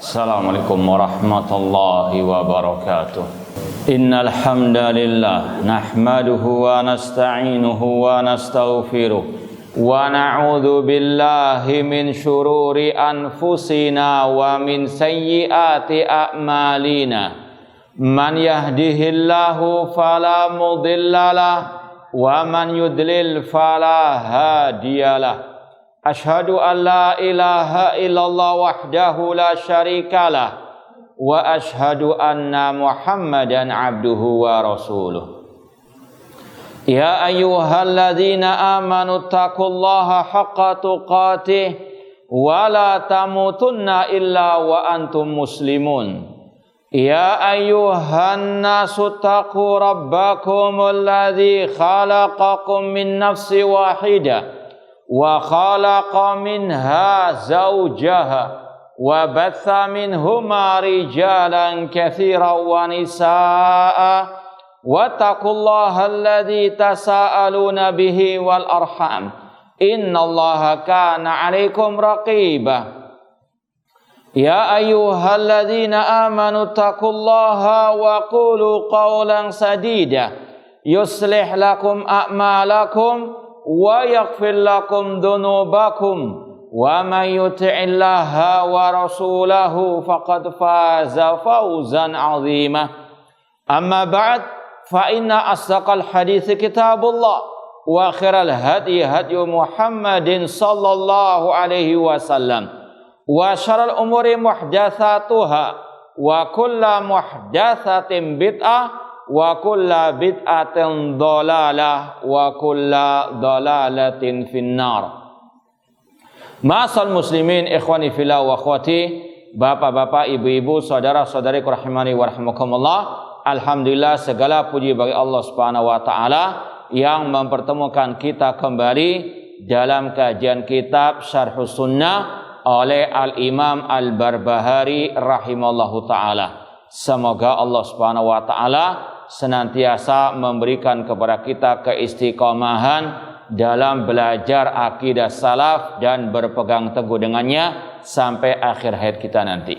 Assalamualaikum warahmatullahi wabarakatuh. Innal hamdalillah nahmaduhu wa nasta'inuhu wa nastaghfiruh wa na'udzu billahi min syururi anfusina wa min sayyiati a'malina. Man yahdihillahu fala mudhillalah wa man yudlil fala hadiyalah. Ashhadu an la ilaha illallah wahdahu la syarikalah wa ashhadu anna Muhammadan abduhu wa rasuluh. Ya ayyuhalladzina amanu taqullaha haqqa tuqatih wa la tamutunna illa wa antum muslimun. Ya ayyuhan nasu taqu rabbakumul ladzi khalaqakum min nafsin wahidah wa khalaqa minha zawjaha wa batha minhuma rijalan katsiran wa nisaa'a wattaqullaha alladzi tasaaluna bihi wal arham innallaha kana 'alaikum raqiba. Ya ayyuhalladzina amanu taqullaha wa qulu qawlan sadida yuslih lakum a'malakum wa yaghfir lakum dhunubakum wa may yuti'illaha wa rasulahu faqad faza fawzan 'azima. Amma ba'd, fa inna asdaqal hadits kitabullah wa khairal hadi hadyu Muhammadin sallallahu alaihi wasallam wa syarrul umuri muhdatsatuha wa kullu muhdatsatin bid'ah wa kulla bid'atin dhalalah wa kulla dhalalatin finnar. Ma'asal muslimin ikhwani fillah wa akhwati, bapak-bapak, ibu-ibu, saudara-saudari rahimani wa rahimakumullah. Alhamdulillah, segala puji bagi Allah Subhanahu wa taala yang mempertemukan kita kembali dalam kajian kitab Syarhus Sunnah oleh Al-Imam Al-Barbahari rahimallahu taala. Semoga Allah Subhanahu wa taala senantiasa memberikan kepada kita keistiqomahan dalam belajar akidah salaf dan berpegang teguh dengannya sampai akhir hayat kita nanti.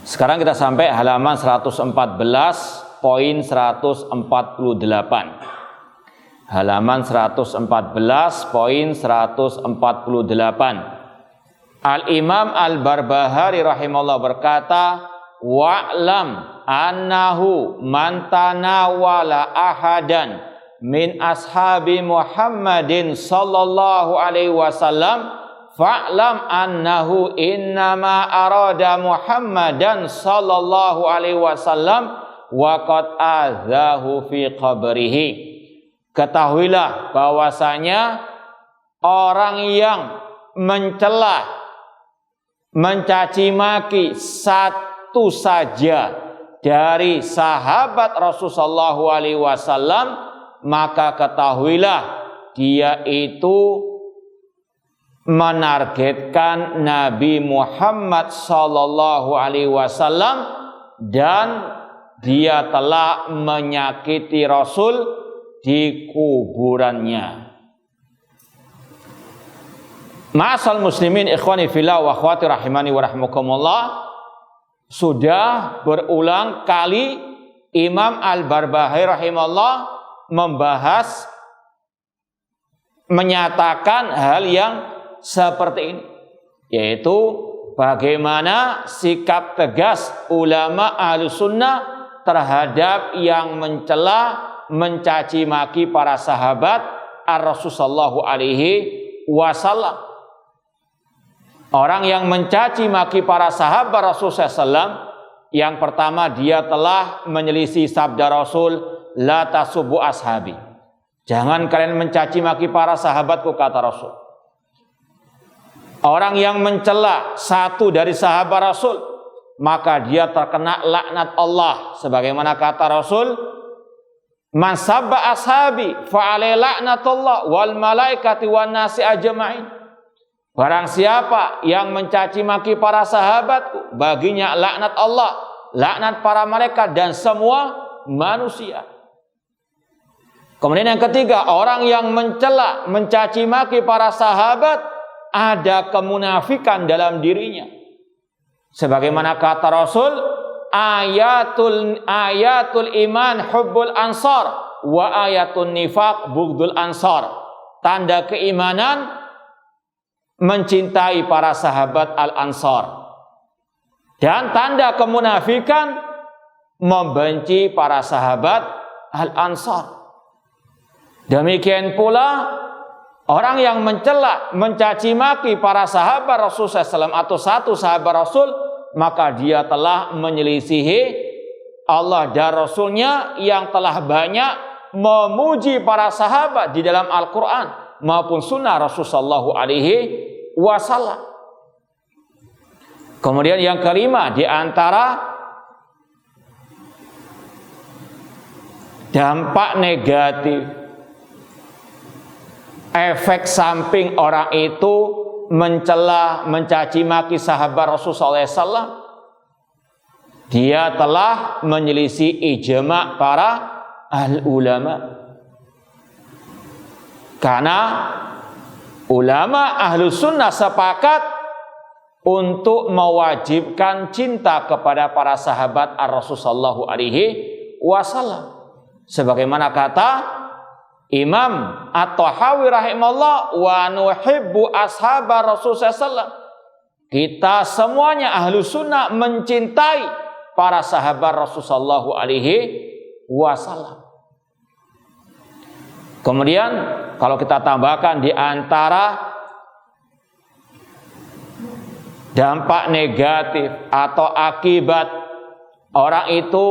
Sekarang kita sampai halaman 114 poin 148. Halaman 114 poin 148. Al-Imam Al-Barbahari rahimahullah berkata, wa'lam annahu man tanawala ahadan min ashabi Muhammadin sallallahu alaihi wasallam fa'lam annahu innama arada Muhammadan sallallahu alaihi wasallam wa qad azahu fi qabrihi. Ketahuilah bahwasanya orang yang mencela, mencaci maki satu saja dari sahabat Rasulullah SAW, maka ketahuilah dia itu menargetkan Nabi Muhammad SAW dan dia telah menyakiti Rasul di kuburannya. Ma'asal muslimin ikhwani fillah wa akhwati rahimani wa rahimakumullah, sudah berulang kali Imam Al-Barbahari rahimahullah membahas, menyatakan hal yang seperti ini, yaitu bagaimana sikap tegas ulama Ahlus Sunnah terhadap yang mencela, mencaci maki para sahabat Ar-Rasul sallallahu alaihi wasallam. Orang yang mencaci maki para sahabat Rasulullah SAW, yang pertama dia telah menyelisih sabda Rasul, la tasubbu ashabi. Jangan kalian mencaci maki para sahabatku, kata Rasul. Orang yang mencela satu dari sahabat Rasul, maka dia terkena laknat Allah. Sebagaimana kata Rasul, man sabba ashabi fa alaihi laknatullah wal malaikati wan nasi ajma'in. Barang siapa yang mencaci maki para sahabatku, baginya laknat Allah, laknat para malaikat dan semua manusia. Kemudian yang ketiga, orang yang mencela, mencaci maki para sahabat, ada kemunafikan dalam dirinya. Sebagaimana kata Rasul, ayatul iman hubbul ansar wa ayatul nifaq bughdul ansar. Tanda keimanan mencintai para sahabat al-ansar. Dan tanda kemunafikan membenci para sahabat al-ansar. Demikian pula orang yang mencela, mencaci maki para sahabat Rasul SAW atau satu sahabat Rasul, maka dia telah menyelisihi Allah dan Rasulnya yang telah banyak memuji para sahabat di dalam Al-Quran maupun sunnah Rasulullah SAW. Kemudian yang kelima, di antara dampak negatif, efek samping orang itu mencela, mencaci maki sahabat Rasulullah SAW, dia telah menyelisih ijma' para al-ulama. Karena ulama ahlu sunnah sepakat untuk mewajibkan cinta kepada para sahabat Rasulullah SAW. Sebagaimana kata Imam At-Tahawi rahimahullah, wa nuhibbu ashabar Rasulullah SAW. Kita semuanya ahlu sunnah mencintai para sahabat Rasulullah SAW. Kemudian kalau kita tambahkan di antara dampak negatif atau akibat orang itu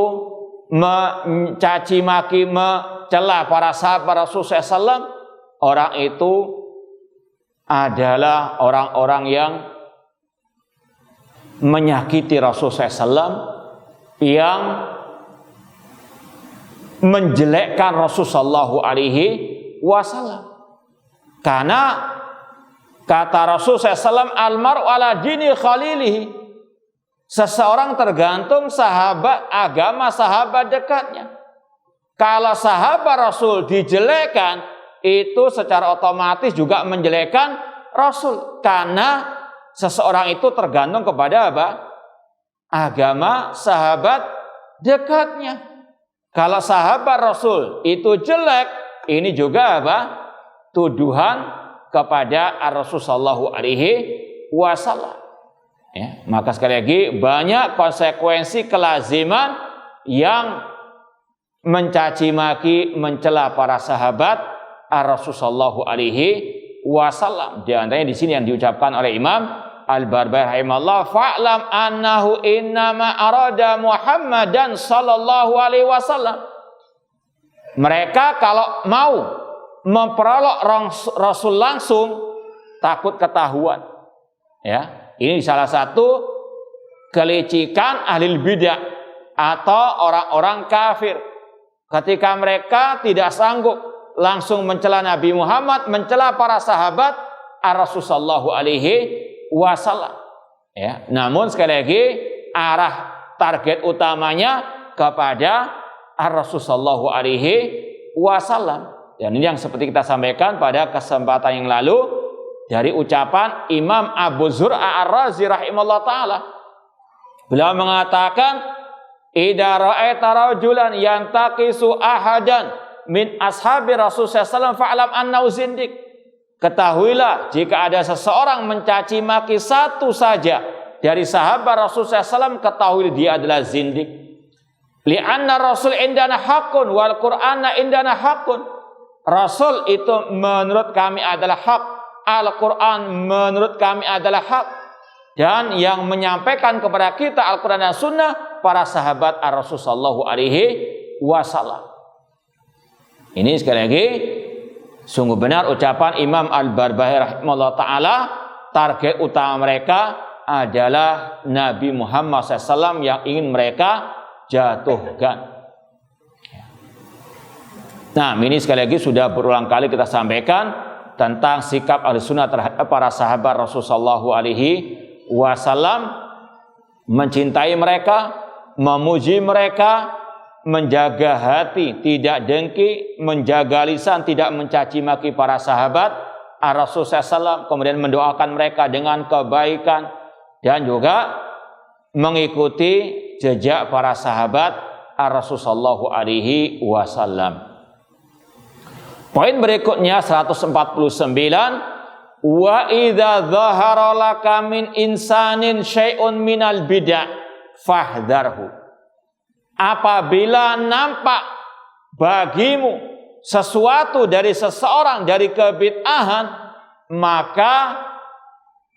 mencaci maki, mencela para sahabat Rasulullah SAW, orang itu adalah orang-orang yang menyakiti Rasulullah SAW, yang menjelekkan Rasulullah SAW. Karena kata Rasulullah SAW, almaru ala dini khalilihi, seseorang tergantung sahabat agama sahabat dekatnya. Kalau sahabat Rasul dijelekkan, itu secara otomatis juga menjelekkan Rasul. Karena seseorang itu tergantung kepada apa? Agama sahabat dekatnya. Kalau sahabat Rasul itu jelek, ini juga apa? Tuduhan kepada Rasulullah SAW. Ya, maka sekali lagi banyak konsekuensi kelaziman yang mencaci maki, mencela para sahabat Rasulullah SAW. Di antaranya di sini yang diucapkan oleh Imam Al-Barbahari rahimahullah, fa'lam annahu innama arada Muhammadan sallallahu alaihi wasallam. Mereka kalau mau memperolok Rasul langsung takut ketahuan. Ya, ini salah satu kelicikan ahli bidah atau orang-orang kafir. Ketika mereka tidak sanggup langsung mencela Nabi Muhammad, mencela para sahabat Rasulullah SAW. Ya, namun sekali lagi arah target utamanya kepada Rasulullah SAW. Dan ini yang seperti kita sampaikan pada kesempatan yang lalu dari ucapan Imam Abu Zur'a Ar-Razi rahimahullah ta'ala. Beliau mengatakan, idza ra'aita rajulan yantaqisu ahadan min ashabi Rasulullah SAW fa'lam annahu zindiq. Ketahuilah jika ada seseorang mencaci maki satu saja dari sahabat Rasulullah SAW, ketahui dia adalah zindiq. Li'anna Rasul indana haqqun wal Qur'ana indana haqqun. Rasul itu menurut kami adalah hak, Al-Quran menurut kami adalah hak, dan yang menyampaikan kepada kita Al-Quran dan Sunnah para sahabat Rasulullah SAW. Ini sekali lagi sungguh benar ucapan Imam Al-Barbahari rahimahullah ta'ala, target utama mereka adalah Nabi Muhammad SAW yang ingin mereka jatuhkan. Nah, ini sekali lagi sudah berulang kali kita sampaikan tentang sikap Ahlussunnah terhadap para sahabat Rasulullah SAW, mencintai mereka, memuji mereka, menjaga hati, tidak dengki, menjaga lisan, tidak mencaci maki para sahabat Rasulullah SAW, kemudian mendoakan mereka dengan kebaikan, dan juga mengikuti jejak para sahabat Rasulullah sallallahu alaihi wasallam. Poin berikutnya 149, wa idza dhahara laka min insanin syai'un minal bid'ah fahdharhu. Apabila nampak bagimu sesuatu dari seseorang dari kebid'ahan, maka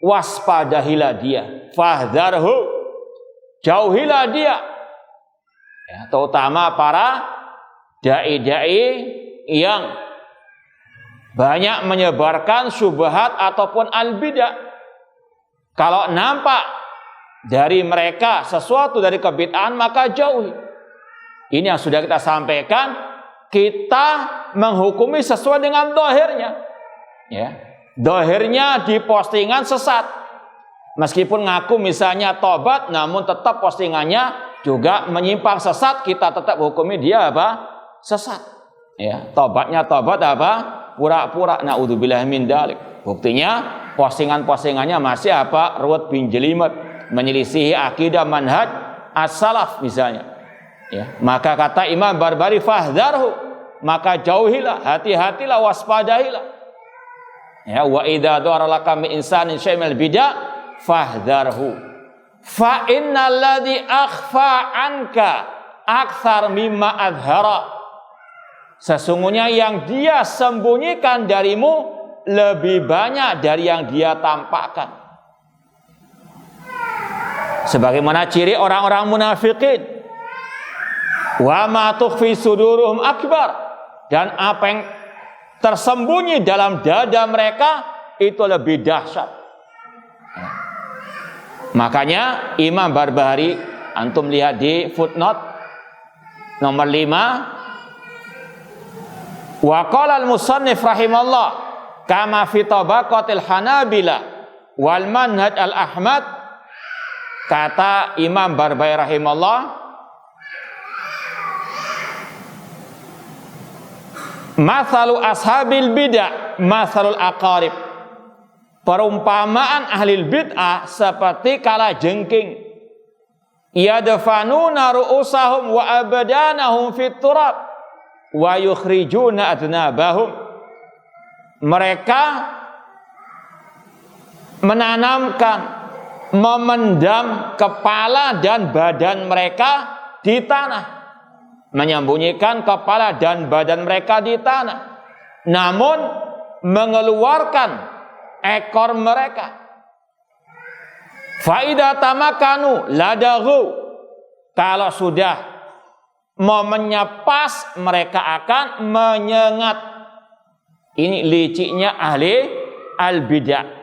waspadahilah dia. Fahdharhu, jauhilah dia. Ya, terutama para dai-dai yang banyak menyebarkan syubhat ataupun al-bidah. Kalau nampak dari mereka sesuatu dari kebid'ahan, maka jauhi. Ini yang sudah kita sampaikan, kita menghukumi sesuai dengan dohirnya. Ya, dohirnya di postingan sesat. Meskipun ngaku misalnya tobat, namun tetap postingannya juga menyimpang sesat, kita tetap hukumi dia apa? Sesat. Ya, tobatnya tobat apa? Pura-pura. Naudzubillah min dzalik. Buktinya postingan-postingannya masih apa? Ruwet bin jelimet, menyelisihi akidah manhaj as-salaf misalnya. Ya, maka kata Imam Barbari, fahdharhu, maka jauhilah, hati-hatilah, waspadahilah. Ya, wa idza dhara laka min insanin syai'un minal bid'ah fahdharhu. Fa innal ladzi akhfa anka aktsar mimma adhara. Sesungguhnya yang dia sembunyikan darimu lebih banyak dari yang dia tampakkan. Sebagaimana ciri orang-orang munafikin. Wa ma tukhfi suduruhum akbar, dan apa yang tersembunyi dalam dada mereka itu lebih dahsyat. Makanya Imam Barbahari, antum lihat di footnote nomor 5, wa qala al-musannif rahimallah kama fi tabaqatil hanabila wal manhaj al-ahmad, kata Imam Barbahari rahimallah, mathalu ashabil bid'ah mathalul aqarib. Perumpamaan ahli bid'ah seperti kala jengking. Yadfanuna ru'usahum wa abdanahum fit turab wa yukhrijuna adnabahum. Mereka menanamkan, memendam kepala dan badan mereka di tanah, menyembunyikan kepala dan badan mereka di tanah, namun mengeluarkan ekor mereka. Faida tamakanu ladaghu, kalau sudah momennya pas mereka akan menyengat. Ini liciknya ahli al-bidah.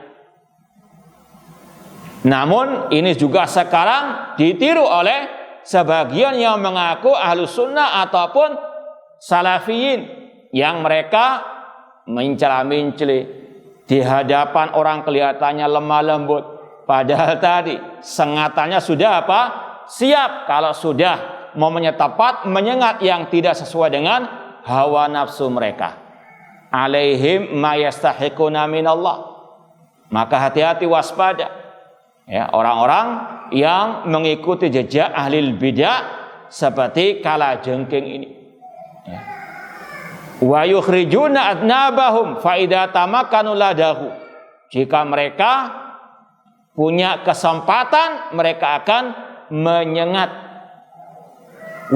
Namun ini juga sekarang ditiru oleh sebagian yang mengaku ahlus sunnah ataupun salafiyin, yang mereka mencela-mencela di hadapan orang, kelihatannya lemah lembut, padahal tadi sengatannya sudah apa? Siap. Kalau sudah momennya tepat, menyengat yang tidak sesuai dengan hawa nafsu mereka. Alaihim ma yastahiquna minallah. Maka hati-hati, waspada. Ya, orang-orang yang mengikuti jejak ahli bidah seperti kala jengking ini. Ya. Wa yukhrijuna adnabahum fa idza tamakkanu ladahu. Jika mereka punya kesempatan, mereka akan menyengat.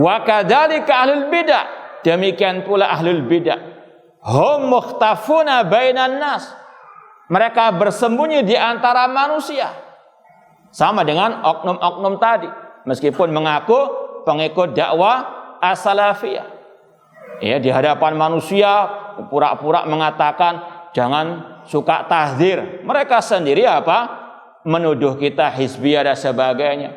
Wa kadzalika ahlul bidah, demikian pula ahlul bidah. Hum mukhtafuna bainan nas. Mereka bersembunyi di antara manusia. Sama dengan oknum-oknum tadi, meskipun mengaku pengikut dakwah as-salafiyah. Ya, di hadapan manusia pura-pura mengatakan jangan suka tahdzir. Mereka sendiri apa? Menuduh kita hizbiyah dan sebagainya.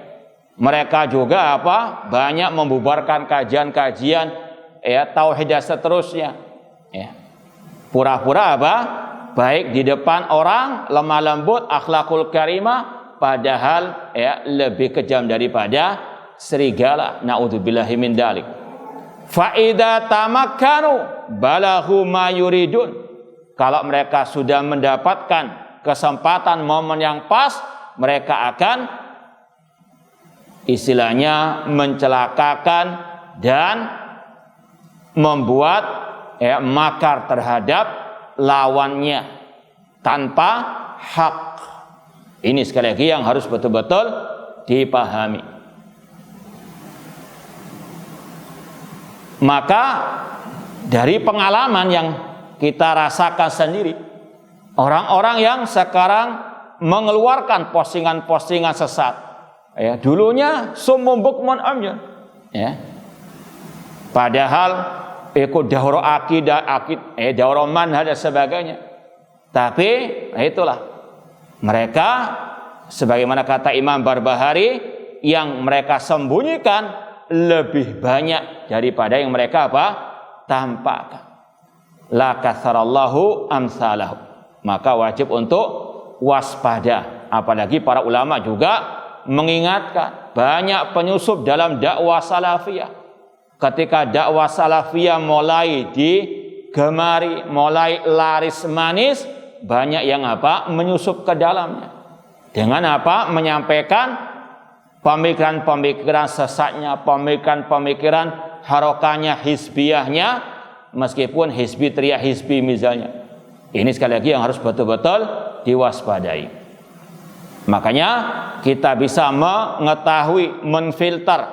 Mereka juga apa? Banyak membubarkan kajian-kajian ya tauhid dan seterusnya. Ya. Pura-pura apa? Baik di depan orang, lemah lembut, akhlakul karimah, padahal ya lebih kejam daripada serigala. Naudzubillahi min dzalik. Fa idza tamakkanu balaghu ma yuridun. Kalau mereka sudah mendapatkan kesempatan momen yang pas, mereka akan istilahnya mencelakakan dan membuat makar terhadap lawannya tanpa hak. Ini sekali lagi yang harus betul-betul dipahami. Maka dari pengalaman yang kita rasakan sendiri, orang-orang yang sekarang mengeluarkan postingan-postingan sesat, dulunya summum bukmun umyun, padahal ikut daurah akidah, daurah manhaj dan sebagainya. Tapi itulah mereka, sebagaimana kata Imam Barbahari, yang mereka sembunyikan lebih banyak daripada yang mereka tampakkan. La katsarallahu amsalahu. Maka wajib untuk waspada. Apalagi para ulama juga mengingatkan banyak penyusup dalam dakwah salafiyah. Ketika dakwah salafiyah mulai digemari, mulai laris manis, banyak yang menyusup ke dalamnya. Dengan menyampaikan pemikiran-pemikiran sesatnya, pemikiran-pemikiran harokahnya, hizbiyahnya, meskipun hizbi teriak hizbi misalnya. Ini sekali lagi yang harus betul-betul diwaspadai. Makanya kita bisa mengetahui, menfilter,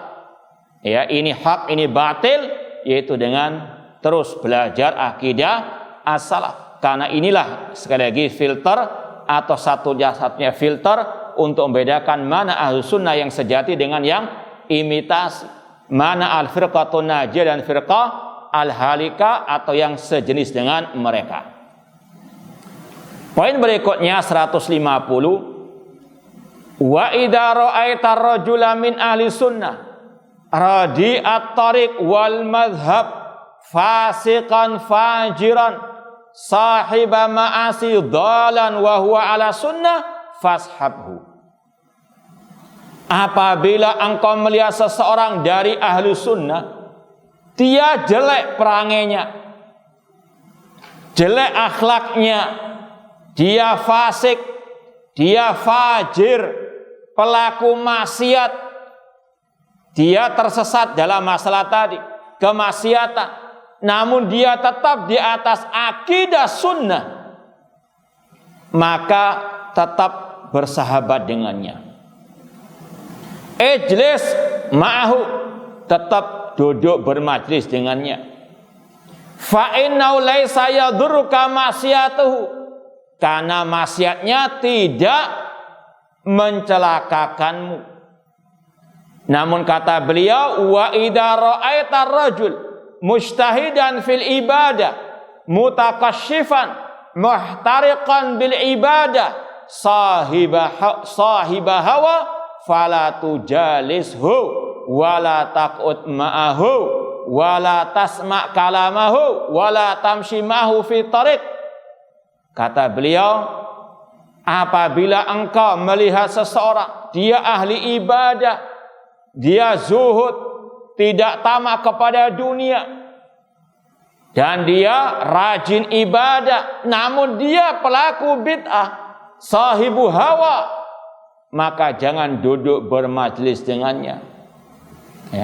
ini hak, ini batil, yaitu dengan terus belajar akidah as-salaf. Karena inilah sekali lagi filter atau satu-satunya filter untuk membedakan mana ahlus sunnah yang sejati dengan yang imitasi, mana al-firqatun najiyah dan firqah al-halika atau yang sejenis dengan mereka. Poin berikutnya 150, wa idza ra'aita ar-rajula min ahli sunnah radi'at tariq wal madhhab fasiqan fajiran sahiba ma'asi dhalan wa huwa ala sunnah fashabhu. Apabila engkau melihat seseorang dari ahli sunnah, dia jelek perangainya, jelek akhlaknya, dia fasik, dia fajir, pelaku maksiat, dia tersesat dalam masalah tadi, kemaksiatan, namun dia tetap di atas akidah sunnah, maka tetap bersahabat dengannya. Ijlis ma'ahu, tetap duduk bermajlis dengannya. Fa innahu laisa yadurruka maksiatuhu, karena maksiatnya tidak mencelakakanmu. Namun kata beliau, wa idza ra'aita ar-rajul mujtahidan fil ibadah mutakasyifan muhtariqan bil ibadah sahiba hawa fala tujalishu wala taqut ma'ahu wala tasma' kalamahu wala tamshi ma'ahu fi tariq. Kata beliau, apabila engkau melihat seseorang, dia ahli ibadah, dia zuhud, tidak tamak kepada dunia, dan dia rajin ibadah, namun dia pelaku bid'ah, sahibu hawa, maka jangan duduk bermajlis dengannya.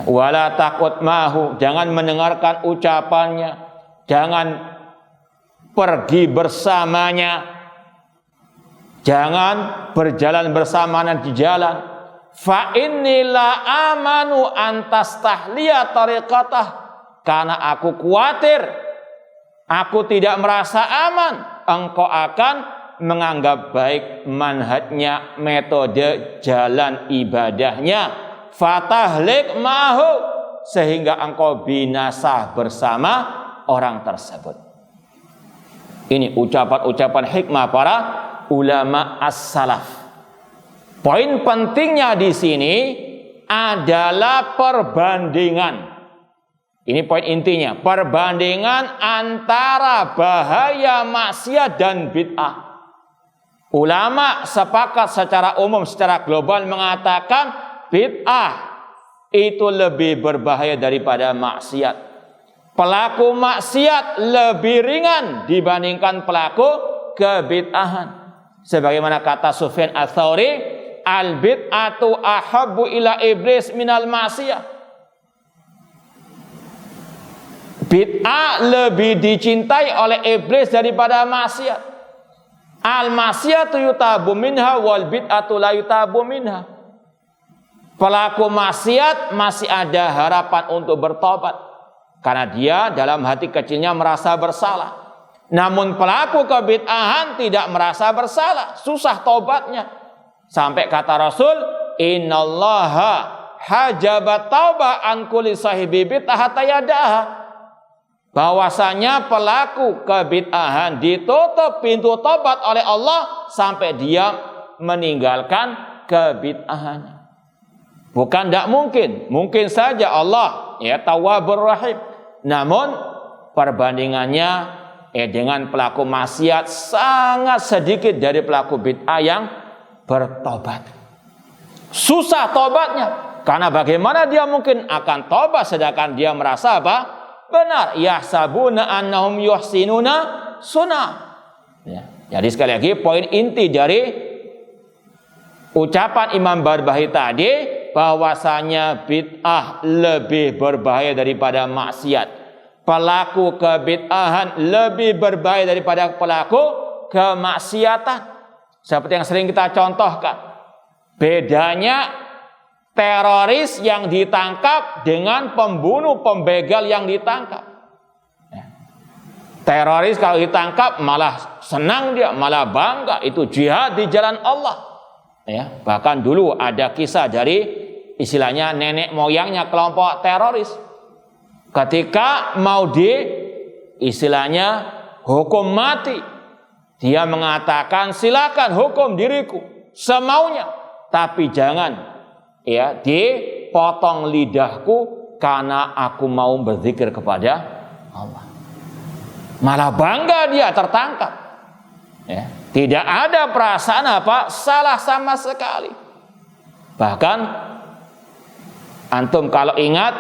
Wala takut mahu, jangan mendengarkan ucapannya, jangan pergi bersamanya, jangan berjalan bersamanya di jalan. Fa inni la amanu antas tahliya tariqatah, karena aku khawatir, aku tidak merasa aman, engkau akan menganggap baik manhajnya, metode jalan ibadahnya, fatahlik mahu, sehingga engkau binasa bersama orang tersebut. Ini ucapan-ucapan hikmah para ulama as-salaf. Poin pentingnya di sini adalah perbandingan. Ini poin intinya, perbandingan antara bahaya maksiat dan bid'ah. Ulama sepakat secara umum, secara global mengatakan bid'ah itu lebih berbahaya daripada maksiat. Pelaku maksiat lebih ringan dibandingkan pelaku kebid'ahan. Sebagaimana kata Sufyan Ats-Tsauri, al bid'atu ahabbu ila iblis minal ma'siyah. Bid'ah lebih dicintai oleh iblis daripada maksiat. Al maksiatu yutabu minha wal bid'atu la yutabu minha. Pelaku maksiat masih ada harapan untuk bertobat karena dia dalam hati kecilnya merasa bersalah. Namun pelaku kebid'ahan tidak merasa bersalah, susah tobatnya. Sampai kata Rasul, innallaha hajabat taubah an kulli sahibi bid'ah hatta yadaha. Bahwasanya pelaku kebid'ahan ditutup pintu tobat oleh Allah sampai dia meninggalkan kebid'ahannya. Bukan tidak mungkin, mungkin saja Allah ya Tawwabur Rahim. Namun perbandingannya dengan pelaku maksiat sangat sedikit dari pelaku bid'ah yang bertobat. Susah tobatnya, karena bagaimana dia mungkin akan tobat sedangkan dia merasa apa? Benar, yahsabuna annahum yuhsinuna sunnah. Ya. Jadi sekali lagi poin inti dari ucapan Imam Barbahi tadi, bahwasanya bid'ah lebih berbahaya daripada maksiat. Pelaku kebid'ahan lebih berbahaya daripada pelaku kemaksiatan. Seperti yang sering kita contohkan. Bedanya teroris yang ditangkap dengan pembunuh pembegal yang ditangkap. Teroris kalau ditangkap malah senang dia, malah bangga, itu jihad di jalan Allah. Ya, bahkan dulu ada kisah dari istilahnya nenek moyangnya kelompok teroris. Ketika mau istilahnya hukum mati, dia mengatakan silakan hukum diriku semaunya, tapi jangan ya dipotong lidahku karena aku mau berzikir kepada Allah. Malah bangga dia tertangkap. Ya, tidak ada perasaan apa salah sama sekali. Bahkan antum kalau ingat,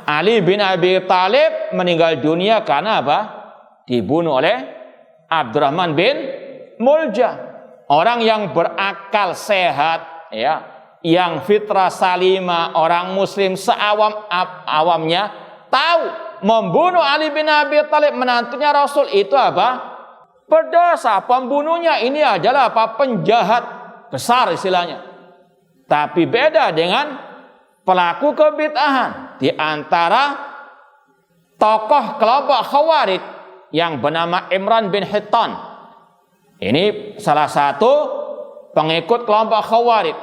Ali bin Abi Thalib meninggal dunia karena apa? Dibunuh oleh Abdurrahman bin Muljam. Orang yang berakal sehat, ya, yang fitrah salimah, orang muslim awamnya tahu membunuh Ali bin Abi Thalib menantunya Rasul itu apa? Berdosa. Pembunuhnya ini adalah apa? Penjahat besar istilahnya. Tapi beda dengan pelaku kebid'ahan. Di antara tokoh kelompok Khawarij yang bernama Imran bin Hittan. Ini salah satu pengikut kelompok Khawarij.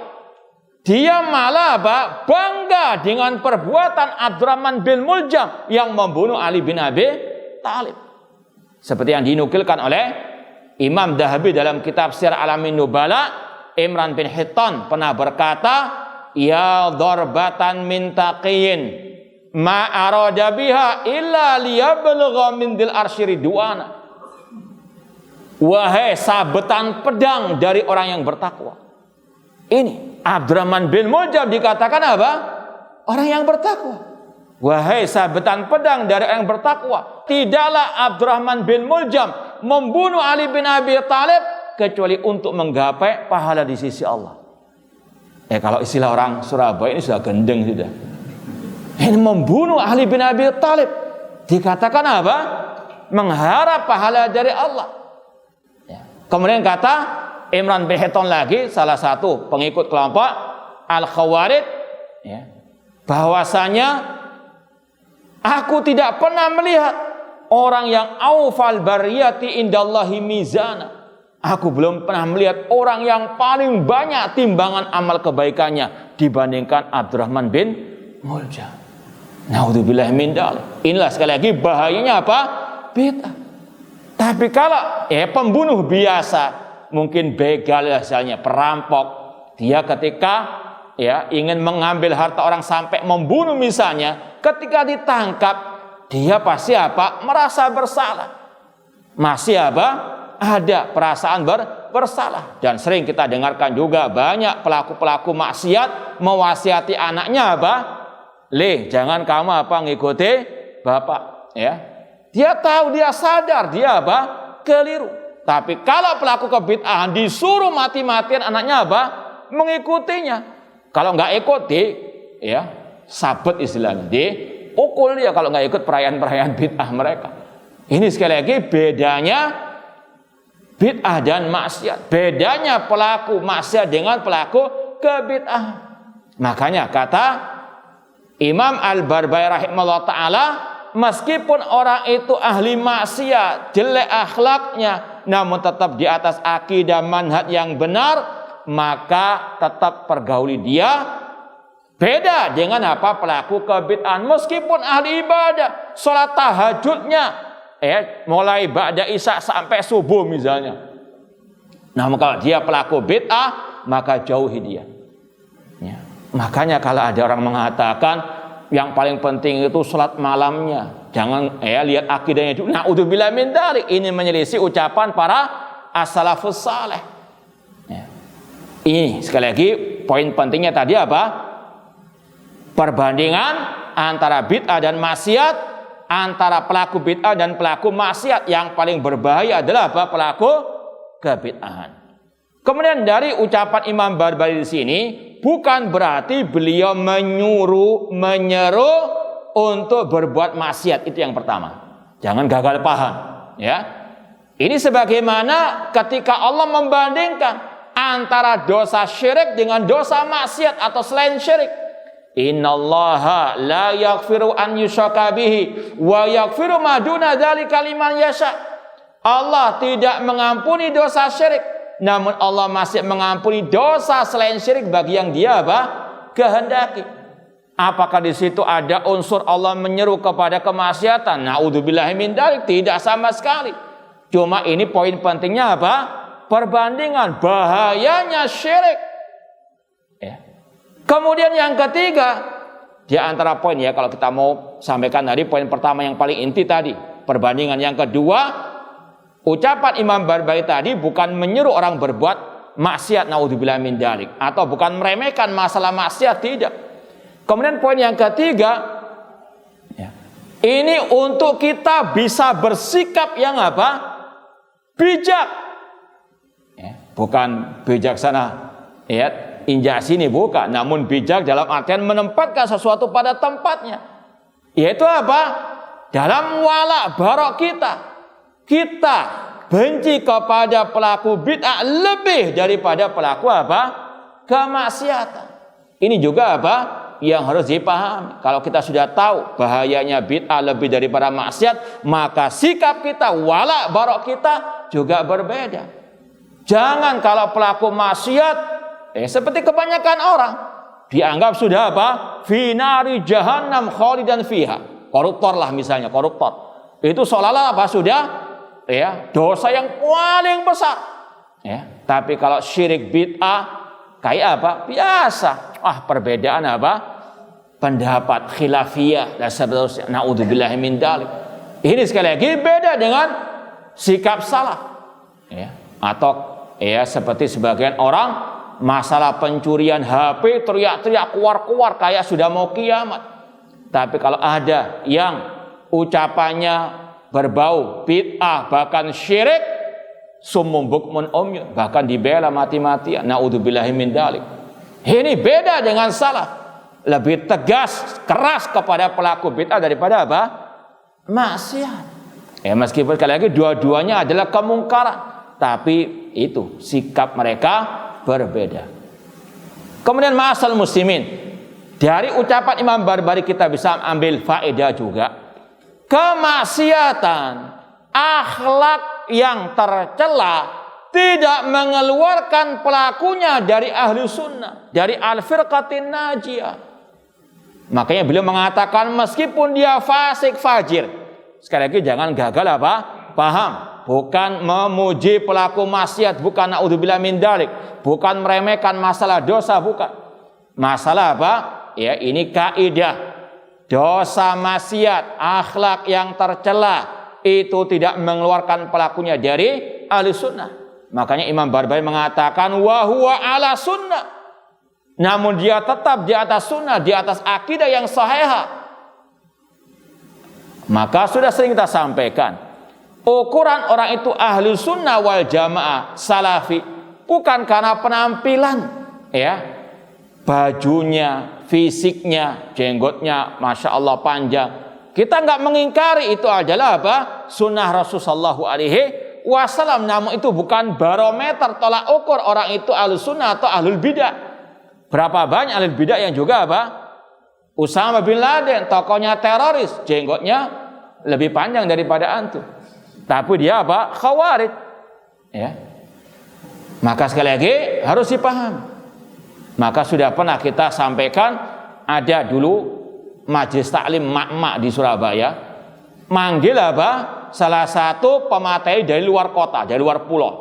Dia malah bangga dengan perbuatan Abdurrahman bin Muljam yang membunuh Ali bin Abi Thalib. Seperti yang dinukilkan oleh Imam Dhahabi dalam kitab Syiar Alamin Nubala, Imran bin Hittan pernah berkata, ya darbatan min taqiyin ma arada biha illa liyablugha min dil arsy ridwana. Wahai sabetan pedang dari orang yang bertakwa. Ini Abdurrahman bin Muljam dikatakan apa? Orang yang bertakwa. Wahai sabetan pedang dari orang yang bertakwa. Tidaklah Abdurrahman bin Muljam membunuh Ali bin Abi Thalib kecuali untuk menggapai pahala di sisi Allah. Kalau istilah orang Surabaya ini sudah gendeng sudah. Ini membunuh Ali bin Abi Thalib dikatakan apa? Mengharap pahala dari Allah. Kemudian kata Imran bin Hittan lagi, salah satu pengikut kelompok Al-Khawarij, bahwasanya aku tidak pernah melihat orang yang aufal bariyati indallahi mizana. Aku belum pernah melihat orang yang paling banyak timbangan amal kebaikannya dibandingkan Abdurrahman bin Muljam. Naudzubillah min dzalik. Inilah sekali lagi bahayanya apa? Bid'ah. Tapi kalau pembunuh biasa, mungkin begal misalnya, perampok, dia ketika ingin mengambil harta orang sampai membunuh misalnya, ketika ditangkap dia pasti apa? Merasa bersalah. Masih apa? Ada perasaan bersalah. Dan sering kita dengarkan juga banyak pelaku-pelaku maksiat mewasiati anaknya apa? Jangan kamu apa ngikuti bapak, ya. Dia tahu, dia sadar, dia apa? Keliru. Tapi kalau pelaku kebid'ahan disuruh mati-matian anaknya apa? mengikutinya. Kalau nggak ikuti, ya sabet istilahnya, diukul dia kalau nggak ikut perayaan-perayaan bid'ah mereka. Ini sekali lagi bedanya bid'ah dan maksiat. Bedanya pelaku maksiat dengan pelaku kebid'ahan. Makanya kata Imam Al-Barbahari rahimahullah ta'ala, meskipun orang itu ahli maksiat, jelek akhlaknya, namun tetap di atas akidah manhaj yang benar, maka tetap pergauli dia. Beda dengan apa pelaku kebid'ahan. Meskipun ahli ibadah, sholat tahajudnya mulai ba'da isya sampai subuh misalnya, namun kalau dia pelaku bid'ah, maka jauhi dia. Ya. Makanya kalau ada orang mengatakan yang paling penting itu sholat malamnya, jangan lihat akidahnya itu. Na'udzubillah min dzalik. Ini menyelisih ucapan para as-salafus saleh. Ya. Ini sekali lagi poin pentingnya tadi apa? Perbandingan antara bid'ah dan maksiat, antara pelaku bid'ah dan pelaku maksiat. Yang paling berbahaya adalah apa? Pelaku kebid'ahan. Kemudian dari ucapan Imam Barbahari di sini, bukan berarti beliau menyeru untuk berbuat maksiat. Itu yang pertama. Jangan gagal paham, ya. Ini sebagaimana ketika Allah membandingkan antara dosa syirik dengan dosa maksiat atau selain syirik. Innallaha la yaghfiru an yushraka bihi wa yaghfiru ma duna dzalika liman yasha. Allah tidak mengampuni dosa syirik, namun Allah masih mengampuni dosa selain syirik bagi yang dia kehendaki. Apakah di situ ada unsur Allah menyeru kepada kemaksiatan? Na'udzubillahi min dzalik, tidak sama sekali. Cuma ini poin pentingnya apa? Perbandingan bahayanya syirik. Ya. Kemudian yang ketiga, di antara poin kalau kita mau sampaikan tadi, poin pertama yang paling inti tadi, perbandingan yang kedua, ucapan Imam Barbahari tadi bukan menyuruh orang berbuat maksiat, naudzubillah min dzalik, atau bukan meremehkan masalah maksiat, tidak. Kemudian poin yang ketiga, ini untuk kita bisa bersikap yang apa? Bijak. Bukan bijaksana injak sini, bukan, namun bijak dalam artian menempatkan sesuatu pada tempatnya. Yaitu apa? Dalam wala barok kita benci kepada pelaku bid'ah lebih daripada pelaku apa? Kemaksiatan. Ini juga apa? Yang harus dipahami. Kalau kita sudah tahu bahayanya bid'ah lebih daripada maksiat, maka sikap kita, wala barok kita juga berbeda. Jangan kalau pelaku maksiat seperti kebanyakan orang dianggap sudah apa? Finari jahannam khalidan fiha. Koruptor lah misalnya, koruptor. Itu seolah-olah apa? Sudah dosa yang paling besar. Tapi kalau syirik bid'ah kayak apa? Biasa. Perbedaan apa? Pendapat khilafiyah dan seterusnya. Na'udzubillahi min dzalik. Ini sekali lagi beda dengan sikap salaf. Atau seperti sebagian orang masalah pencurian HP teriak-teriak keluar-keluar kayak sudah mau kiamat. Tapi kalau ada yang ucapannya berbau bid'ah bahkan syirik, summum bukmun umyun, bahkan dibela mati-matian. Na'udzubillahi min dzalik. Ini beda dengan salaf. Lebih tegas, keras kepada pelaku bid'ah daripada apa? Maksiat. Meskipun sekali lagi dua-duanya adalah kemungkaran, tapi itu sikap mereka berbeda. Kemudian ma'asal muslimin, dari ucapan Imam Barbahari kita bisa ambil faedah juga. Kemaksiatan, akhlak yang tercela tidak mengeluarkan pelakunya dari ahli sunnah, dari al-firqatin najiyah. Makanya beliau mengatakan meskipun dia fasik fajir, sekali lagi jangan gagal apa? Paham. Bukan memuji pelaku maksiat, bukan naudzubillah min dzalik, bukan meremehkan masalah dosa, bukan. Masalah apa? Ini kaidah. Dosa maksiat, akhlak yang tercela itu tidak mengeluarkan pelakunya dari ahli sunnah. Makanya Imam Barbahari mengatakan wa huwa ala sunnah. Namun dia tetap di atas sunnah, di atas akidah yang sahihah. Maka sudah sering kita sampaikan, ukuran orang itu ahli sunnah wal jamaah salafi bukan karena penampilan, ya, bajunya, fisiknya, jenggotnya, masya Allah panjang. Kita nggak mengingkari itu adalah apa? Sunnah Rasulullah SAW. Namun itu bukan barometer tolak ukur orang itu ahlus sunnah atau ahlul bidah. Berapa banyak ahlul bidah yang juga apa? Usama bin Laden, tokohnya teroris, jenggotnya lebih panjang daripada antum. Tapi dia apa? Khawarij. Ya. Maka sekali lagi harus dipahami. Maka sudah pernah kita sampaikan, ada dulu majelis taklim mak-mak di Surabaya manggil apa? Salah satu pemateri dari luar kota, dari luar pulau.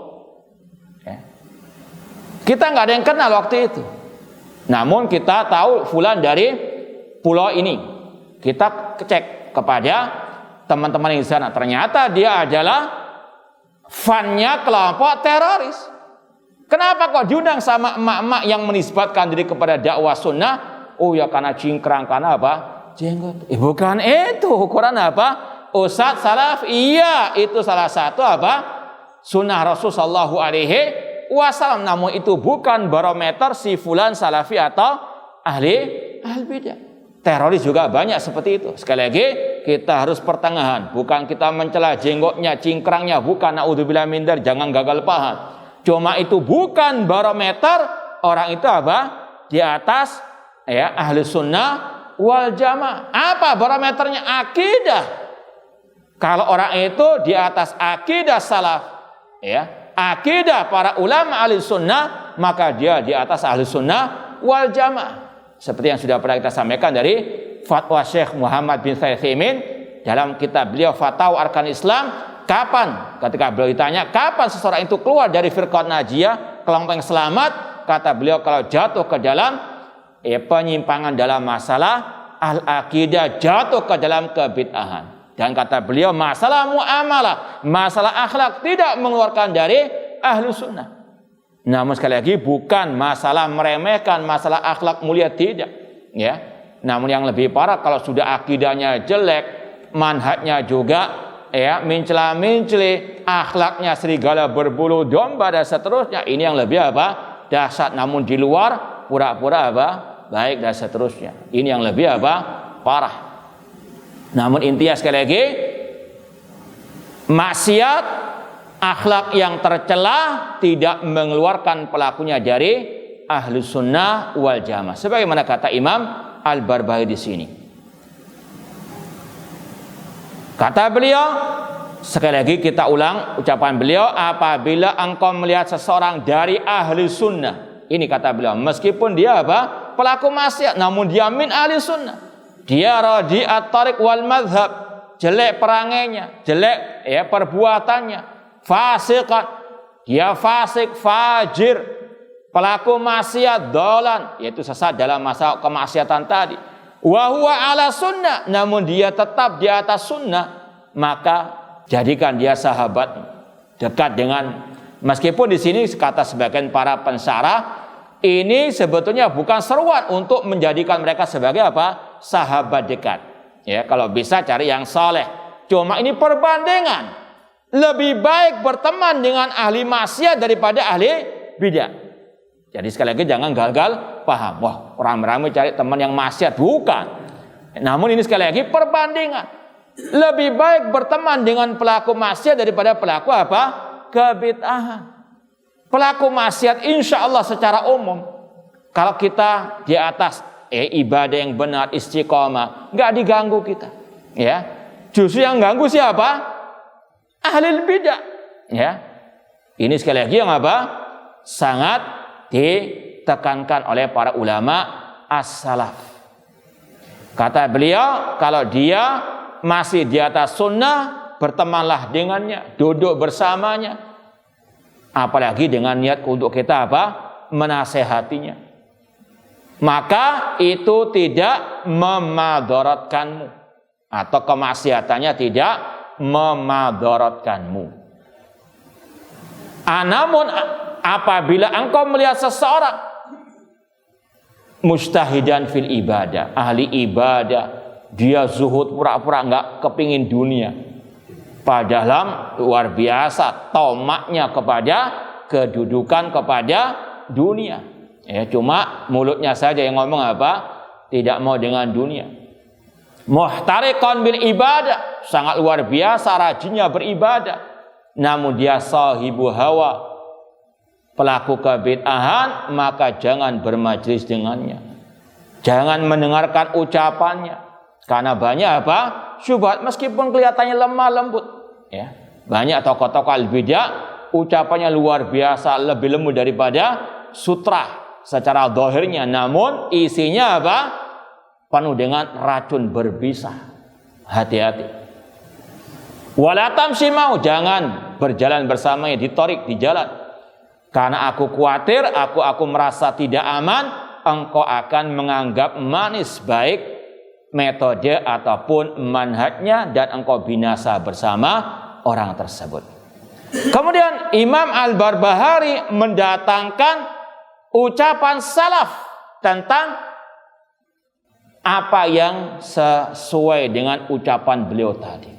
Ya. Kita nggak ada yang kenal waktu itu. Namun kita tahu fulan dari pulau ini. Kita cek kepada teman-teman di sana. Ternyata dia adalah fannya kelompok teroris. Kenapa kok diundang sama emak-emak yang menisbatkan diri kepada dakwah sunnah? Oh ya karena cingkrang, karena apa? Jenggot. Bukan itu ukuran apa? Ustadz salaf, iya itu salah satu apa? Sunnah Rasulullah SAW. Namun itu bukan barometer si fulan salafi atau ahli bidah. Teroris juga banyak seperti itu. Sekali lagi kita harus pertengahan. Bukan kita mencela jenggotnya, cingkrangnya, bukan. Naudzubillah min dzalik, jangan gagal paham. Cuma itu bukan barometer orang itu apa? Di atas ya ahli sunnah wal jamaah. Apa barometernya? Akidah. Kalau orang itu di atas akidah salaf, ya, akidah para ulama ahli sunnah, maka dia di atas ahli sunnah wal jamaah. Seperti yang sudah pernah kita sampaikan dari fatwa Syekh Muhammad bin Utsaimin dalam kitab beliau Fatawa Arkan Islam. Kapan? Ketika beliau ditanya, kapan seseorang itu keluar dari firqah najiyah, kelompok yang selamat? Kata beliau, kalau jatuh ke dalam penyimpangan dalam masalah al-aqidah, jatuh ke dalam kebid'ahan. Dan kata beliau, masalah muamalah, masalah akhlak tidak mengeluarkan dari ahlu sunnah. Namun sekali lagi bukan masalah meremehkan masalah akhlak mulia, tidak. Ya. Namun yang lebih parah kalau sudah akidahnya jelek, manhajnya juga ya mencela-mencela, akhlaknya serigala berbulu domba dan seterusnya. Ini yang lebih apa? Dahsyat. Namun di luar pura-pura apa? Baik dan seterusnya. Ini yang lebih apa? Parah. Namun intinya sekali lagi, maksiat, akhlak yang tercela tidak mengeluarkan pelakunya dari ahlu sunnah wal jamaah. Sebagaimana kata Imam Al-Barbahari di sini. Kata beliau, sekali lagi kita ulang ucapan beliau, apabila engkau melihat seseorang dari ahli sunnah, ini kata beliau, meskipun dia apa? Pelaku maksiat, namun dia min ahli sunnah. Dia radi at-tariq wal madhab, jelek perangainya, jelek ya perbuatannya, fasiqat, dia fasik, fajir, pelaku maksiat, dolan, yaitu sesat dalam masa kemaksiatan tadi. Wa huwa ala sunnah, namun dia tetap di atas sunnah, maka jadikan dia sahabat dekat dengan. Meskipun di sini kata sebagian para pensyarah, ini sebetulnya bukan seruan untuk menjadikan mereka sebagai apa? Sahabat dekat. Ya, kalau bisa cari yang saleh. Cuma ini perbandingan. Lebih baik berteman dengan ahli maksiat daripada ahli bidah. Jadi sekali lagi jangan gagal paham. Wah, ramai-ramai cari teman yang maksiat, bukan. Namun ini sekali lagi perbandingan. Lebih baik berteman dengan pelaku maksiat daripada pelaku apa? Kebid'ahan. Pelaku maksiat insya Allah secara umum, kalau kita di atas ibadah yang benar, istiqomah, nggak diganggu kita, ya. Justru yang ganggu siapa? Ahli bidah, ya. Ini sekali lagi yang apa? Sangat ditekankan oleh para ulama as-salaf. Kata beliau, kalau dia masih di atas sunnah, bertemanlah dengannya, duduk bersamanya. Apalagi dengan niat untuk kita apa? Menasehatinya. Maka itu tidak memadaratkanmu, atau kemaksiatannya tidak memadaratkanmu. Namun apabila engkau melihat seseorang mustahidan fil ibadah, ahli ibadah, dia zuhud, pura-pura nggak kepingin dunia, padahal luar biasa tomaknya kepada kedudukan, kepada dunia. Ya, cuma mulutnya saja yang ngomong apa? Tidak mau dengan dunia. Muhtariqan bil ibadah, sangat luar biasa rajinnya beribadah. Namun dia sahibu hawa, pelaku kebid'ahan, maka jangan bermajlis dengannya. Jangan mendengarkan ucapannya. Karena banyak apa? Syubhat, meskipun kelihatannya lemah lembut. Ya. Banyak tokoh-tokoh al-bidah, ucapannya luar biasa, lebih lembut daripada sutra secara zahirnya, namun isinya apa? Penuh dengan racun berbisa. Hati-hati. Wala tamshi mau, jangan berjalan bersamanya di thariq, di jalan. Karena aku khawatir, aku merasa tidak aman, engkau akan menganggap manis baik metode ataupun manhajnya dan engkau binasa bersama orang tersebut. Kemudian Imam Al-Barbahari mendatangkan ucapan salaf tentang apa yang sesuai dengan ucapan beliau tadi.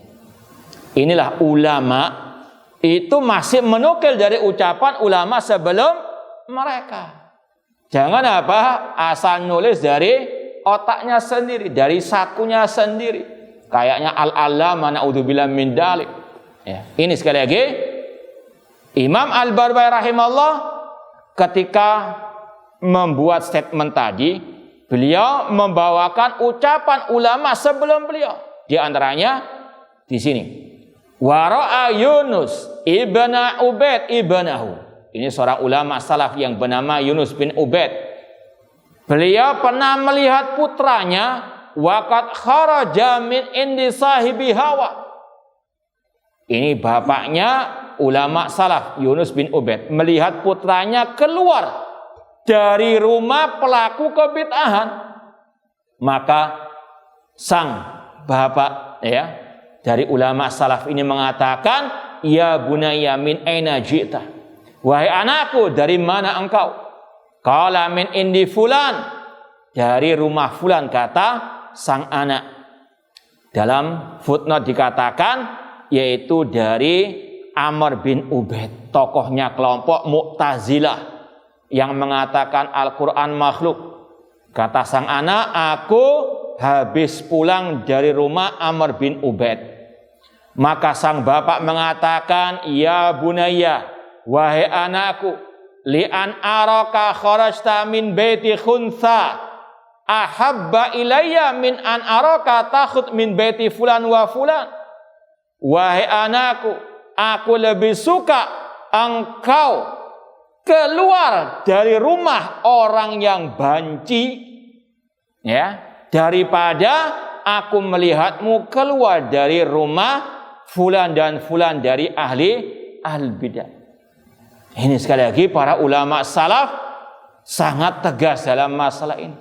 Inilah ulama itu masih menukil dari ucapan ulama sebelum mereka. Jangan apa? Asal nulis dari otaknya sendiri, dari sakunya sendiri. Kayaknya al-allamah na'udzubillah min dzalik. Ya, ini sekali lagi Imam Al-Barbahari rahimahullah ketika membuat statement tadi, beliau membawakan ucapan ulama sebelum beliau. Di antaranya di sini. Wa ra'a Yunus ibn Ubaid ibnahu. Ini seorang ulama salaf yang bernama Yunus bin Ubaid. Beliau pernah melihat putranya waqad kharaja min indi sahibi hawa. Ini bapaknya ulama salaf Yunus bin Ubaid melihat putranya keluar dari rumah pelaku kebid'ahan. Maka sang bapak ya dari ulama salaf ini mengatakan, ya bunayya min aina ji'ta, wahai anakku dari mana engkau? Qala min indi fulan, dari rumah fulan, kata sang anak. Dalam footnote dikatakan yaitu dari Amr bin Ubaid, tokohnya kelompok Mu'tazilah yang mengatakan Al-Quran makhluk. Kata sang anak, aku habis pulang dari rumah Amr bin Ubaid. Maka sang bapak mengatakan, ya bunayya, wahai anakku, li'an araka kharajta min baiti khuntha ahabba ilayya min an araka takhud min baiti fulan wa fulan. Wahai anakku, aku lebih suka engkau keluar dari rumah orang yang banci, ya, daripada aku melihatmu keluar dari rumah fulan dan fulan dari ahli al-bidah. Ini sekali lagi para ulama salaf sangat tegas dalam masalah ini.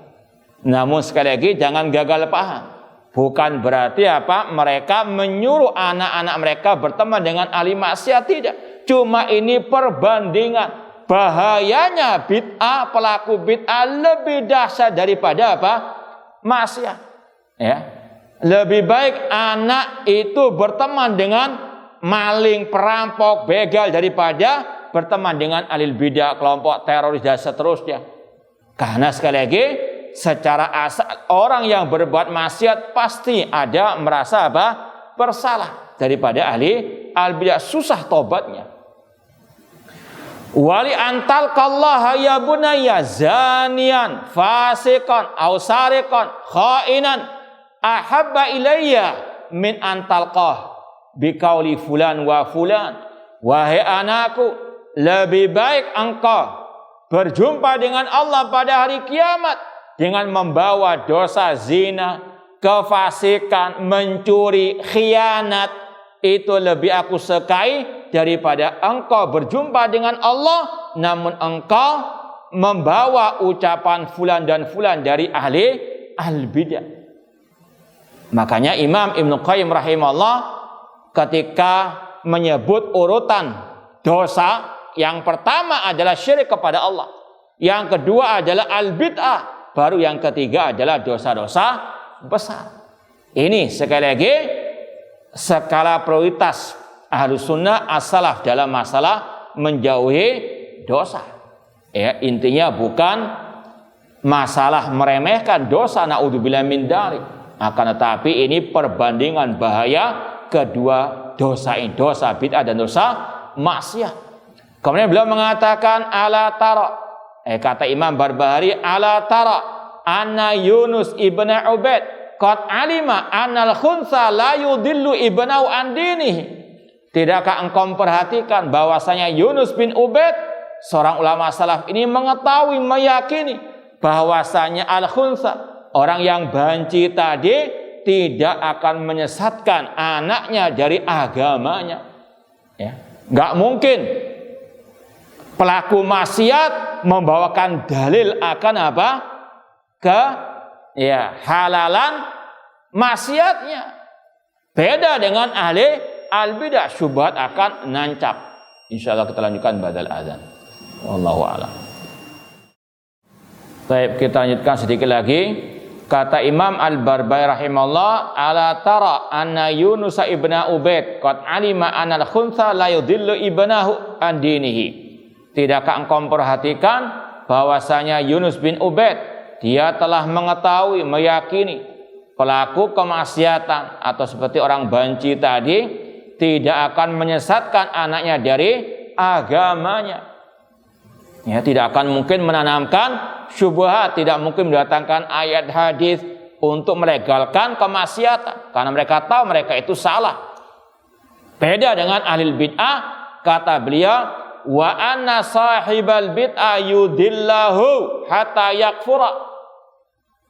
Namun sekali lagi jangan gagal paham. Bukan berarti apa mereka menyuruh anak-anak mereka berteman dengan ahli maksiat, tidak. Cuma ini perbandingan. Bahayanya bid'ah, pelaku bid'ah lebih dahsyat daripada apa? Maksiat. Ya. Lebih baik anak itu berteman dengan maling, perampok, begal daripada berteman dengan ahli bidah, kelompok teroris dan seterusnya. Karena sekali lagi secara asal orang yang berbuat maksiat pasti ada merasa apa? Bersalah daripada ahli al-bidah, susah tobatnya. Wali antal kallaha ya bunayya zanian fasiqan aw sariqan khainan ahabba ilayya min antalqah biqauli fulan wa fulan. Wahai anakku, lebih baik engkau berjumpa dengan Allah pada hari kiamat dengan membawa dosa zina, kefasikan, mencuri, khianat. Itu lebih aku sukai daripada engkau berjumpa dengan Allah namun engkau membawa ucapan fulan dan fulan dari ahli al-bidah. Makanya Imam Ibnu Qayyim rahimahullah ketika menyebut urutan dosa, yang pertama adalah syirik kepada Allah, yang kedua adalah al-bid'ah, baru yang ketiga adalah dosa-dosa besar. Ini sekali lagi skala prioritas Ahlus Sunnah as-Salaf dalam masalah menjauhi dosa. Ya, intinya bukan masalah meremehkan dosa, naudzubillah min dzalik. Akan tetapi ini perbandingan bahaya kedua dosa ini, dosa bid'ah dan dosa maksiat. Kemudian beliau mengatakan ala tara, kata Imam Barbahari, ala tara anna Yunus ibn Ubaid qad alima annal khunsa la yudillu ibnahu an dinihi. Tidakkah engkau memperhatikan bahwasanya Yunus bin Ubaid, seorang ulama salaf ini mengetahui, meyakini bahwasanya al-khunsa, orang yang banci tadi, tidak akan menyesatkan anaknya dari agamanya. Ya, nggak mungkin pelaku maksiat membawakan dalil akan apa? Halalan maksiatnya. Beda dengan ahli al-bidah, syubhat akan nancap. Insyaallah kita lanjutkan ba'dal adzan. Wallahu a'lam. Baik, kita lanjutkan sedikit lagi. Kata Imam Al-Barbahari rahimahullah, ala tara anna Yunus ibn Ubaid qad alima anal khunsa la yudillu ibnahu an dinihi. Tidakkah engkau memperhatikan bahwasanya Yunus bin Ubaid, dia telah mengetahui, meyakini pelaku kemaksiatan atau seperti orang banci tadi tidak akan menyesatkan anaknya dari agamanya. Ya, tidak akan mungkin menanamkan syubhat, tidak mungkin mendatangkan ayat hadis untuk melegalkan kemaksiatan, karena mereka tahu mereka itu salah. Beda dengan ahli bid'ah, kata beliau, wa anna sahibal bid'ah yudillahu hatta yakfura.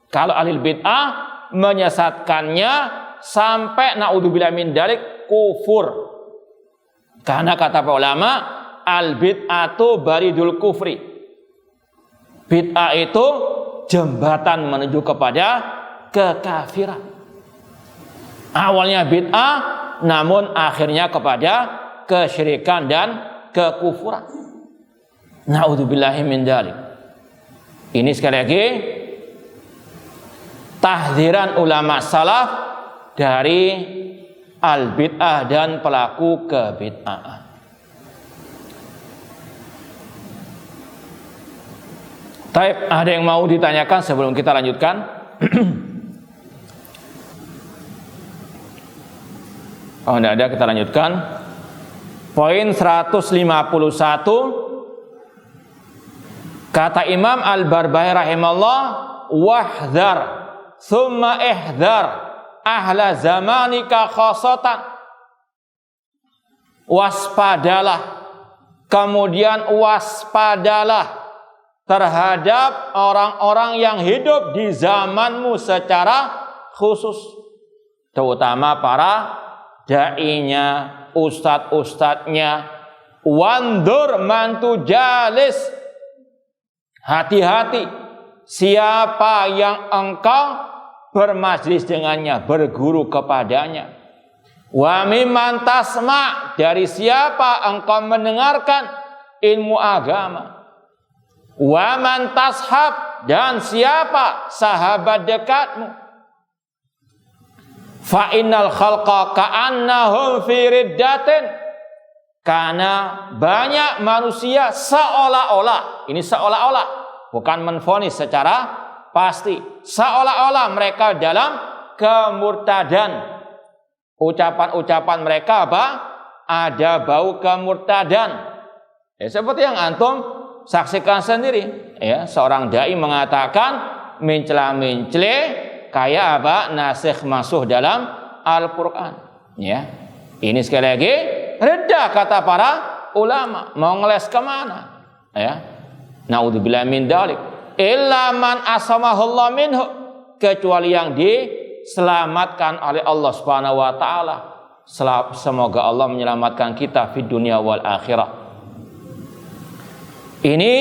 Kalau ahli bid'ah menyesatkannya sampai naudzubillah min dzalik kufur. Karena kata para ulama, al bid'atu baridul kufri. Bid'ah itu jembatan menuju kepada kekafiran. Awalnya bid'ah, namun akhirnya kepada kesyirikan dan kekufuran. Naudzubillahi min dzalik. Ini sekali lagi tahdziran ulama salaf dari al-bid'ah dan pelaku kebid'ahan. Taib, ada yang mau ditanyakan sebelum kita lanjutkan? Oh, tidak ada, kita lanjutkan. Poin 151, kata Imam Al-Barbahari rahimahullah, wahdhar thumma ihdhar ahla zamanika khasatan. Waspadalah, kemudian waspadalah terhadap orang-orang yang hidup di zamanmu secara khusus, terutama para da'inya, ustadz-ustadznya. Wandur mantu jalis, hati-hati siapa yang engkau bermajlis dengannya, berguru kepadanya. Wa mimman tasma, dari siapa engkau mendengarkan ilmu agama. Wa man tashab, dan siapa sahabat dekatmu. Fa innal khalqa ka'annahum fi riddatin, karena banyak manusia seolah-olah, ini seolah-olah, bukan menvonis secara pasti, seolah-olah mereka dalam kemurtadan. Ucapan-ucapan mereka apa? Ada bau kemurtadan. Ya, seperti yang antum saksikan sendiri, ya, seorang dai mengatakan mencela-mencela kayak apa? Nasikh mansuh dalam Al-Qur'an. Ya. Ini sekali lagi reda kata para ulama, mau ngeles kemana? Ya. Naudzubillah min dzalik. Illa man asamahullah minhu, kecuali yang diselamatkan oleh Allah Subhanahu wa taala. Semoga Allah menyelamatkan kita di dunia wal akhirah. Ini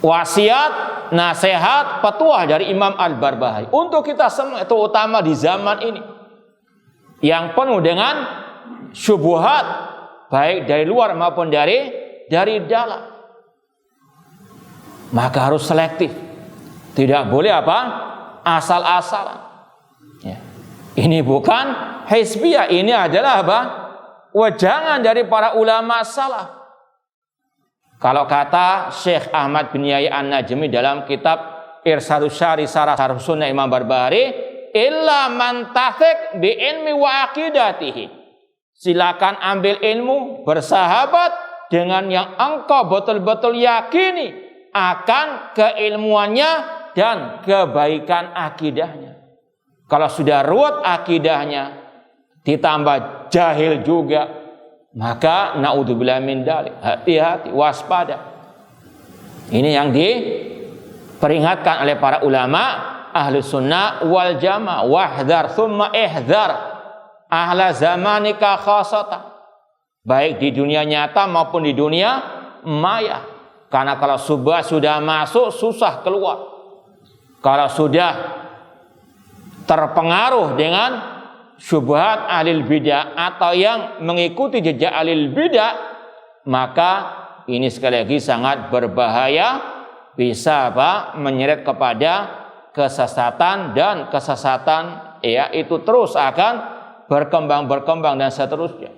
wasiat, nasihat, petuah dari Imam Al-Barbahari untuk kita semua, terutama di zaman ini yang penuh dengan syubhat, baik dari luar maupun dari dalam. Maka harus selektif, tidak boleh apa? Asal-asalan. Ya. Ini bukan hizbiyah, ini adalah apa? Wejangan dari para ulama salaf. Kalau kata Syekh Ahmad bin Yahya An-Najmi dalam kitab Irsyadus Syari Sarah Sunnah Imam Barbahari, illa man tathik bi ilmi wa aqidatihi. Silakan ambil ilmu, bersahabat dengan yang engkau betul-betul yakini akan keilmuannya dan kebaikan akidahnya. Kalau sudah ruwet akidahnya, ditambah jahil juga, maka naudzubillah min dzalik. Hati-hati, waspada. Ini yang diperingatkan oleh para ulama ahli sunnah wal jamaah. Wahdhar thumma ihdzar ahla zamanika khasatan. Baik di dunia nyata maupun di dunia maya. Karena kalau sudah masuk susah keluar. Kalau sudah terpengaruh dengan syubhat ahlil bidah atau yang mengikuti jejak ahlil bidah, maka ini sekali lagi sangat berbahaya, bisa menyeret kepada kesesatan, dan kesesatan itu terus akan berkembang dan seterusnya.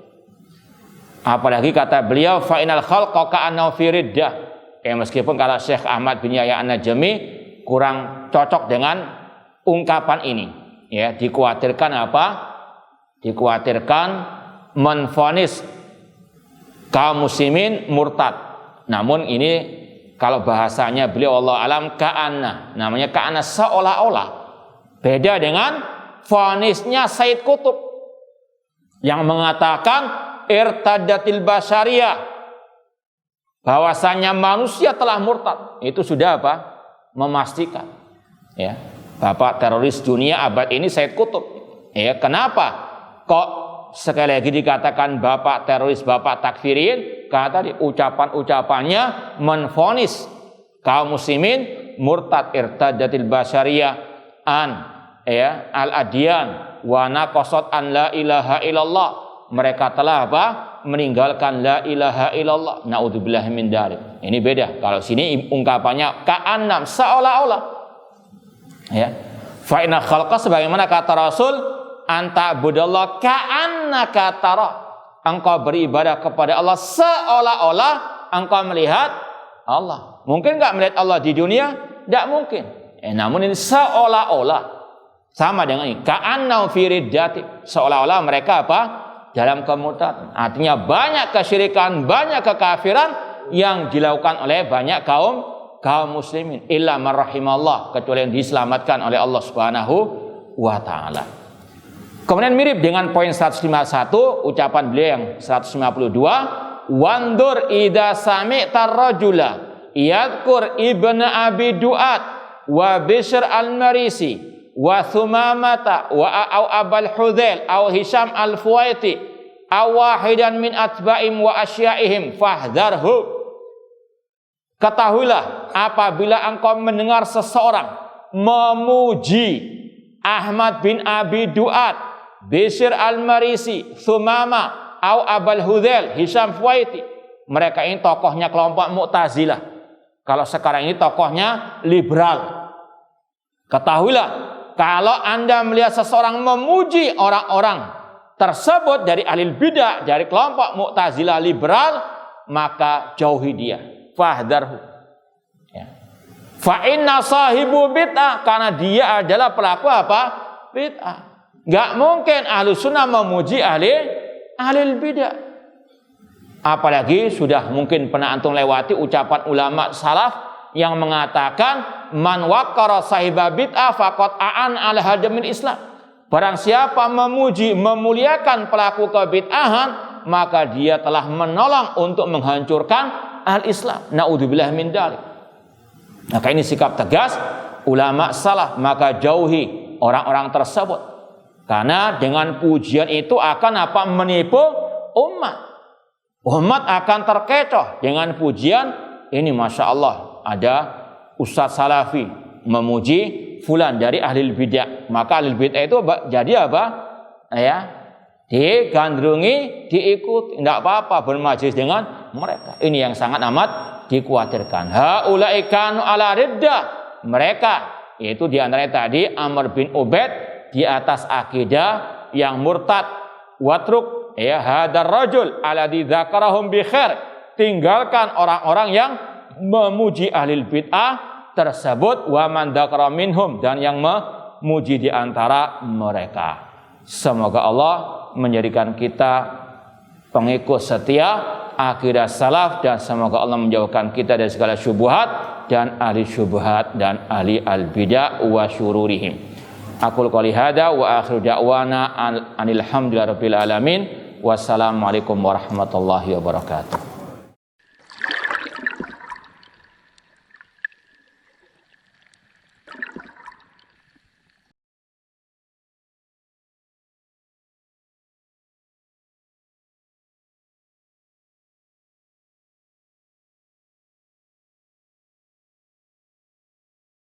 Apalagi kata beliau fa'inal khalqa ka'annahu fi riddah. Meskipun kalau Syekh Ahmad bin Yahya An-Najmi kurang cocok dengan ungkapan ini, dikhawatirkan apa? Dikhawatirkan menvonis kaum muslimin murtad. Namun ini kalau bahasanya beliau Allah alam ka'anna, namanya ka'anna seolah-olah. Beda dengan vonisnya Said Qutb yang mengatakan irtadatil basyariyah, bahwasanya manusia telah murtad. Itu sudah memastikan. Bapak teroris dunia abad ini Said Qutb. Kenapa kok sekali lagi dikatakan bapak teroris, bapak takfirin? Karena tadi ucapan-ucapannya menvonis kaum muslimin murtad. Irtadatil basyariyah an al-adyan wa naqasat an la ilaha illallah. Mereka telah meninggalkan la ilaha illallah. Naudzubillah min dzalik. Ini beda. Kalau sini ungkapannya ka'annam, seolah-olah. Fa inna khalqa, sebagaimana kata Rasul, anta budallah ka'annaka tara. Engkau beribadah kepada Allah seolah-olah engkau melihat Allah. Mungkin enggak melihat Allah di dunia? Tidak mungkin. Namun ini seolah-olah. Sama dengan ini. Ka'annahu fi riddati. Seolah-olah mereka dalam kemurtadan. Artinya banyak kesyirikan, banyak kekafiran yang dilakukan oleh banyak kaum muslimin. Illa man rahimallah, kecuali yang diselamatkan oleh Allah Subhanahu wa taala. Kemudian mirip dengan poin 151, ucapan beliau yang 152, wandur idza sami'tar rajula yadhkur ibnu abi duat wa bishr al-marisi wa Thumamata wa Abul Hudzail aw Hisham al-Fuwaiti aw wahidan min atba'im wa asyaihim fahdharhu. Ketahuilah apabila engkau mendengar seseorang memuji Ahmad bin Abi Duat, Bishr al-Marisi, Thumama aw Abul Hudzail, Hisham Fuwaiti, mereka ini tokohnya kelompok Mu'tazilah. Kalau sekarang ini tokohnya liberal. Ketahuilah kalau Anda melihat seseorang memuji orang-orang tersebut dari ahli bidah, dari kelompok Mu'tazilah liberal, maka jauhi dia. Fahdharhu. Fa inna sahibu bid'ah, karena dia adalah pelaku bid'ah. Enggak mungkin ahli sunnah memuji ahli bidah. Apalagi sudah mungkin pernah antum lewati ucapan ulama salaf yang mengatakan man waqqara sahiba bid'ah faqad a'an ala hadamil Islam. Barang siapa memuji, memuliakan pelaku kebid'ahan, maka dia telah menolong untuk menghancurkan al-Islam. Naudzubillah min dzalik. Maka ini sikap tegas ulama salaf, maka jauhi orang-orang tersebut. Karena dengan pujian itu akan menipu umat. Umat akan terkecoh dengan pujian ini. Masya Allah, ada ustadz salafi memuji fulan dari ahli bidah, maka ahli bidah itu jadi digandrungi, diikuti, tidak apa-apa bermajlis dengan mereka. Ini yang sangat amat dikhawatirkan. Haulai kanu ala riddah, mereka yaitu diantaranya tadi Amr bin Ubaid di atas akidah yang murtad. Watruk hadar rajul alladzi dzakarahum bi khair, tinggalkan orang-orang yang memuji ahli bid'ah tersebut, wa man dzakara minhum, dan yang memuji di antara mereka. Semoga Allah menjadikan kita pengikut setia akidah salaf, dan semoga Allah menjauhkan kita dari segala syubhat dan ahli syubhat dan ahli al-bid'ah wa syururihim. Aqul qouli hada wa akhiru da'wana anil hamdulillahi rabbil alamin. Wassalamualaikum warahmatullahi wabarakatuh.